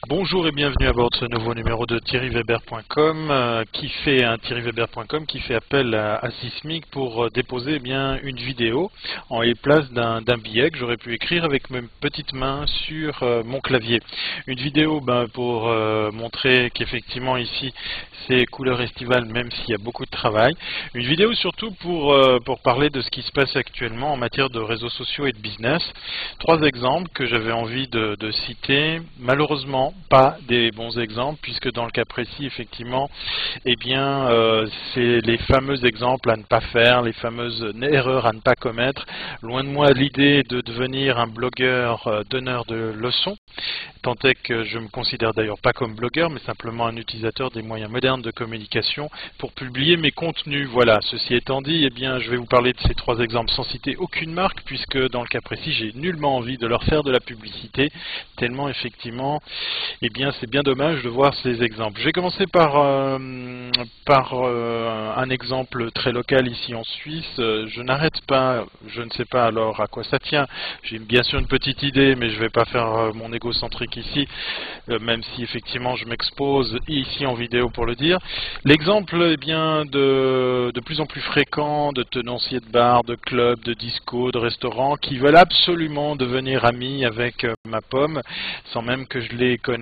Bonjour et bienvenue à bord de ce nouveau numéro de thierryweber.com qui fait appel à Sismic pour déposer une vidéo en place d'un billet que j'aurais pu écrire avec mes petites mains sur mon clavier. Une vidéo pour montrer qu'effectivement ici c'est couleur estivale même s'il y a beaucoup de travail. Une vidéo surtout pour parler de ce qui se passe actuellement en matière de réseaux sociaux et de business. Trois exemples que j'avais envie de citer. Malheureusement, pas des bons exemples, puisque dans le cas précis, effectivement, c'est les fameux exemples à ne pas faire, les fameuses erreurs à ne pas commettre. Loin de moi l'idée de devenir un blogueur donneur de leçons, tant est que je me considère d'ailleurs pas comme blogueur, mais simplement un utilisateur des moyens modernes de communication pour publier mes contenus. Voilà, ceci étant dit, je vais vous parler de ces trois exemples sans citer aucune marque, puisque dans le cas précis, j'ai nullement envie de leur faire de la publicité, tellement effectivement, c'est bien dommage de voir ces exemples. Je vais commencer par un exemple très local ici en Suisse. Je n'arrête pas, je ne sais pas alors à quoi ça tient. J'ai bien sûr une petite idée, mais je ne vais pas faire mon égocentrique ici, même si effectivement je m'expose ici en vidéo pour le dire. L'exemple de plus en plus fréquent de tenanciers de bars, de clubs, de discos, de restaurants qui veulent absolument devenir amis avec ma pomme, sans même que je les connaisse,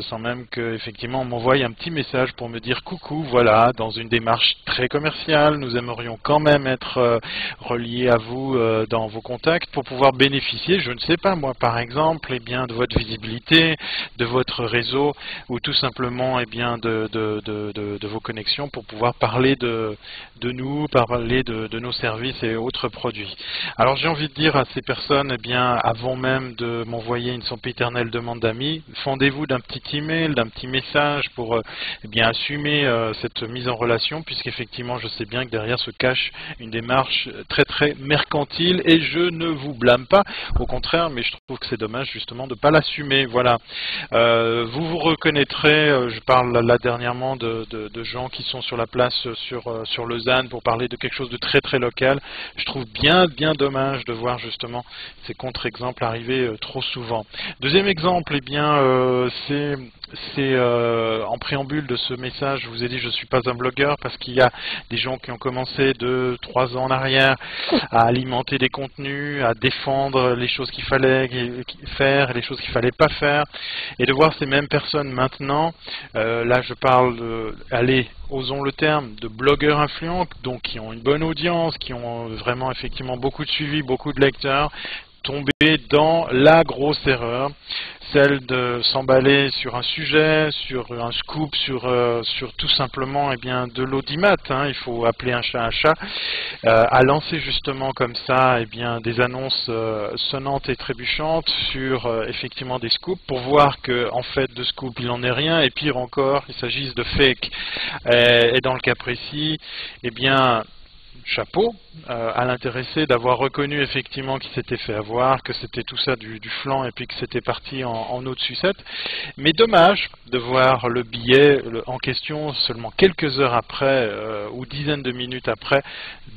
sans même que effectivement on m'envoie un petit message pour me dire coucou, voilà, dans une démarche très commerciale, nous aimerions quand même être reliés à vous dans vos contacts pour pouvoir bénéficier, je ne sais pas moi par exemple, de votre visibilité, de votre réseau ou tout simplement de vos connexions pour pouvoir parler de nous, parler de nos services et autres produits. Alors j'ai envie de dire à ces personnes, avant même de m'envoyer une sempiternelle demande d'amis, fendez-vous d'un petit email, d'un petit message pour assumer cette mise en relation, puisqu'effectivement je sais bien que derrière se cache une démarche très très mercantile et je ne vous blâme pas, au contraire, mais je trouve que c'est dommage justement de ne pas l'assumer. Voilà. Vous vous reconnaîtrez, je parle là dernièrement de gens qui sont sur la place sur Lausanne pour parler de quelque chose de très très local. Je trouve bien dommage de voir justement ces contre-exemples arriver trop souvent. Deuxième exemple, c'est en préambule de ce message, je vous ai dit je ne suis pas un blogueur parce qu'il y a des gens qui ont commencé 2-3 ans en arrière à alimenter des contenus, à défendre les choses qu'il fallait faire et les choses qu'il fallait pas faire, et de voir ces mêmes personnes maintenant, là je parle osons le terme, de blogueurs influents, donc qui ont une bonne audience, qui ont vraiment effectivement beaucoup de suivi, beaucoup de lecteurs, tomber dans la grosse erreur, celle de s'emballer sur un sujet, sur un scoop, sur tout simplement de l'audimat, il faut appeler un chat, à lancer justement comme ça des annonces sonnantes et trébuchantes sur effectivement des scoops pour voir que en fait de scoop il n'en est rien, et pire encore il s'agisse de fake. Et dans le cas précis, chapeau à l'intéressé d'avoir reconnu effectivement qu'il s'était fait avoir, que c'était tout ça du flan et puis que c'était parti en eau de sucette. Mais dommage de voir le billet en question seulement quelques heures après ou dizaines de minutes après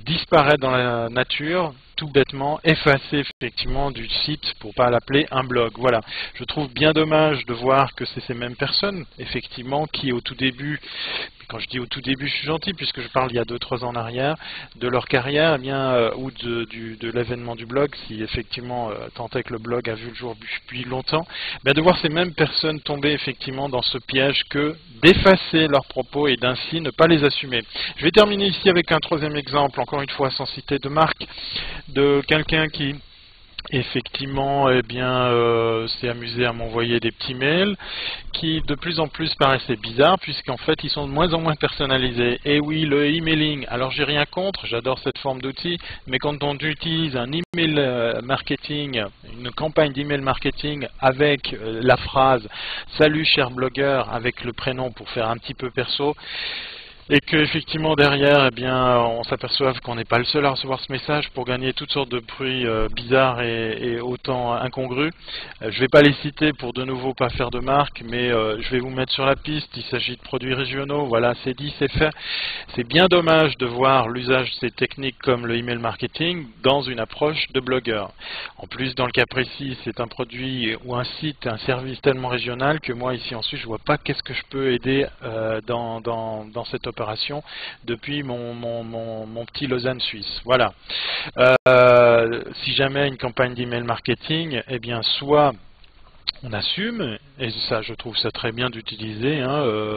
disparaître dans la nature, tout bêtement effacé effectivement du site pour pas l'appeler un blog. Voilà, je trouve bien dommage de voir que c'est ces mêmes personnes effectivement qui au tout début, quand je dis au tout début je suis gentil puisque je parle il y a 2-3 ans en arrière, de leur carrière ou de l'événement du blog, si effectivement tant est que le blog a vu le jour depuis longtemps, de voir ces mêmes personnes tomber effectivement dans ce piège que d'effacer leurs propos et d'ainsi ne pas les assumer. Je vais terminer ici avec un troisième exemple, encore une fois sans citer de marque, de quelqu'un qui effectivement s'est amusé à m'envoyer des petits mails qui de plus en plus paraissaient bizarres puisqu'en fait ils sont de moins en moins personnalisés. Et oui, le emailing, alors j'ai rien contre, j'adore cette forme d'outil, mais quand on utilise un email marketing, une campagne d'email marketing avec la phrase « Salut cher blogueur » avec le prénom pour faire un petit peu perso, et que effectivement derrière, eh bien, on s'aperçoive qu'on n'est pas le seul à recevoir ce message pour gagner toutes sortes de bruits bizarres et autant incongrus. Je ne vais pas les citer pour de nouveau pas faire de marque, mais je vais vous mettre sur la piste. Il s'agit de produits régionaux. Voilà, c'est dit, c'est fait. C'est bien dommage de voir l'usage de ces techniques comme le email marketing dans une approche de blogueur. En plus, dans le cas précis, c'est un produit ou un site, un service tellement régional que moi ici en Suisse, je vois pas qu'est-ce que je peux aider dans cette opération depuis mon petit Lausanne suisse. Voilà. Si jamais une campagne d'email marketing, eh bien soit on assume, et ça je trouve ça très bien d'utiliser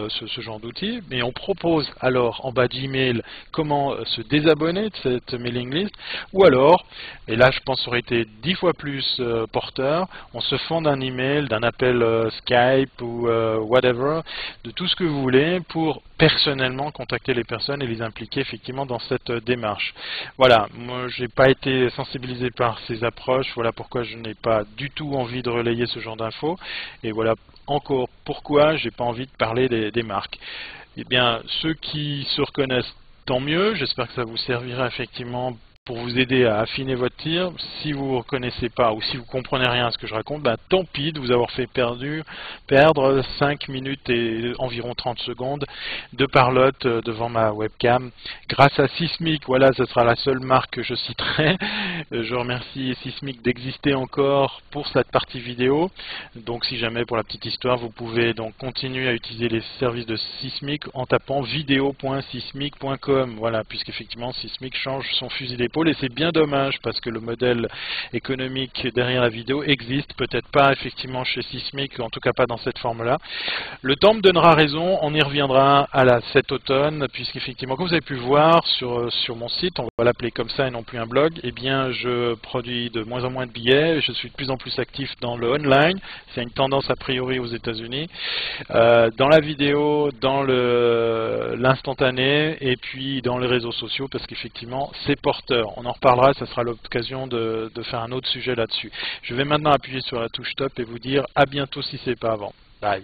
ce genre d'outil, mais on propose alors en bas d'email comment se désabonner de cette mailing list, ou alors, et là je pense ça aurait été 10 fois plus porteur, on se fond d'un email, d'un appel Skype ou whatever, de tout ce que vous voulez pour personnellement contacter les personnes et les impliquer effectivement dans cette démarche. Voilà, moi j'ai pas été sensibilisé par ces approches, voilà pourquoi je n'ai pas du tout envie de relayer ce genre d'infos, et voilà encore pourquoi j'ai pas envie de parler des marques. Eh bien, ceux qui se reconnaissent, tant mieux, j'espère que ça vous servira effectivement pour vous aider à affiner votre tir. Si vous ne reconnaissez pas ou si vous comprenez rien à ce que je raconte, ben, tant pis de vous avoir fait perdre 5 minutes et environ 30 secondes de parlotte devant ma webcam. Grâce à Sismic, voilà, ce sera la seule marque que je citerai. Je remercie Sismic d'exister encore pour cette partie vidéo. Donc si jamais, pour la petite histoire, vous pouvez donc continuer à utiliser les services de Sismic en tapant video.sismic.com. Voilà, puisqu'effectivement Sismic change son fusil d'épaule. Et c'est bien dommage parce que le modèle économique derrière la vidéo existe, peut-être pas effectivement chez Sismic, en tout cas pas dans cette forme-là. Le temps me donnera raison, on y reviendra cet automne, puisqu'effectivement, comme vous avez pu voir sur mon site, on va l'appeler comme ça et non plus un blog, eh bien je produis de moins en moins de billets, je suis de plus en plus actif dans le online, c'est une tendance a priori aux États-Unis, dans la vidéo, dans l'instantané et puis dans les réseaux sociaux, parce qu'effectivement c'est porteur. On en reparlera, ça sera l'occasion de faire un autre sujet là-dessus. Je vais maintenant appuyer sur la touche stop et vous dire à bientôt si c'est pas avant. Bye.